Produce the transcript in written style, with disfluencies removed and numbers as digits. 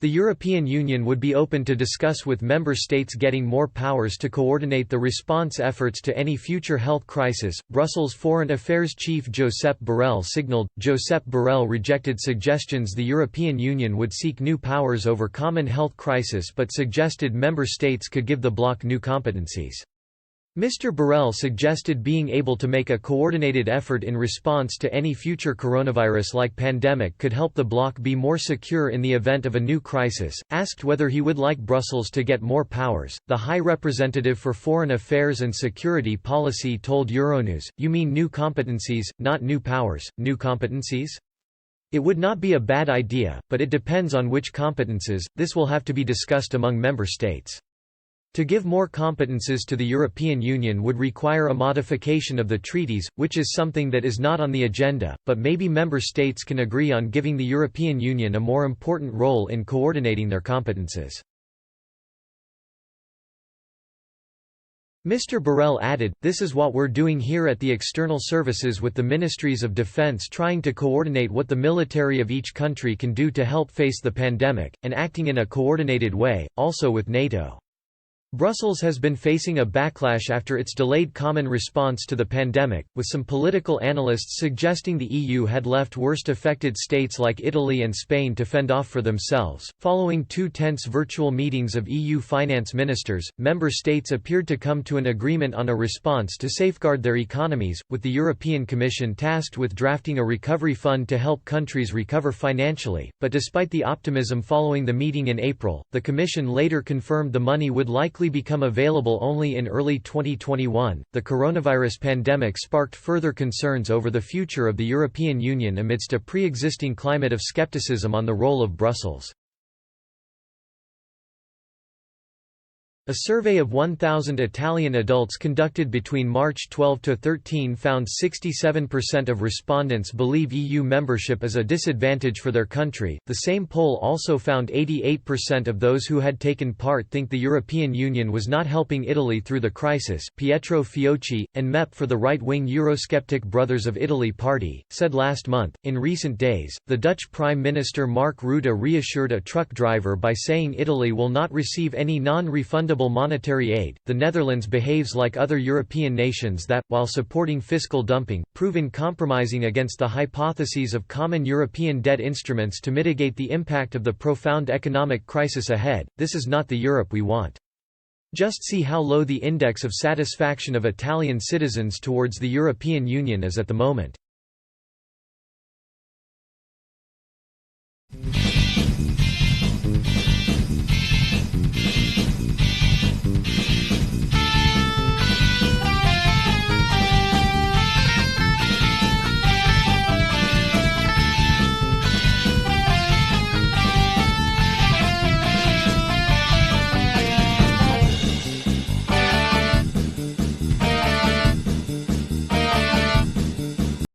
The European Union would be open to discuss with member states getting more powers to coordinate the response efforts to any future health crisis. Brussels Foreign Affairs Chief Josep Borrell signalled. Josep Borrell rejected suggestions the European Union would seek new powers over common health crisis but suggested member states could give the bloc new competencies. Mr. Borrell suggested being able to make a coordinated effort in response to any future coronavirus-like pandemic could help the bloc be more secure in the event of a new crisis. Asked whether he would like Brussels to get more powers, the High Representative for Foreign Affairs and Security Policy told Euronews, "You mean new competencies, not new powers, new competencies? It would not be a bad idea, but it depends on which competences. This will have to be discussed among member states." To give more competences to the European Union would require a modification of the treaties, which is something that is not on the agenda, but maybe member states can agree on giving the European Union a more important role in coordinating their competences. Mr. Borrell added, "This is what we're doing here at the External Services with the Ministries of Defence, trying to coordinate what the military of each country can do to help face the pandemic, and acting in a coordinated way, also with NATO." Brussels has been facing a backlash after its delayed common response to the pandemic, with some political analysts suggesting the EU had left worst affected states like Italy and Spain to fend off for themselves. Following 2 tense virtual meetings of EU finance ministers, member states appeared to come to an agreement on a response to safeguard their economies, with the European Commission tasked with drafting a recovery fund to help countries recover financially. But despite the optimism following the meeting in April, the Commission later confirmed the money would likely become available only in early 2021. The coronavirus pandemic sparked further concerns over the future of the European Union amidst a pre-existing climate of skepticism on the role of Brussels. A survey of 1,000 Italian adults conducted between March 12 to 13 found 67% of respondents believe EU membership is a disadvantage for their country. The same poll also found 88% of those who had taken part think the European Union was not helping Italy through the crisis. Pietro Fiocchi, and MEP for the right-wing Eurosceptic Brothers of Italy party, said last month. In recent days, the Dutch Prime Minister Mark Rutte reassured a truck driver by saying Italy will not receive any non-refundable monetary aid. The Netherlands behaves like other European nations that, while supporting fiscal dumping, prove compromising against the hypotheses of common European debt instruments to mitigate the impact of the profound economic crisis ahead. This is not the Europe we want. Just see how low the index of satisfaction of Italian citizens towards the European Union is at the moment.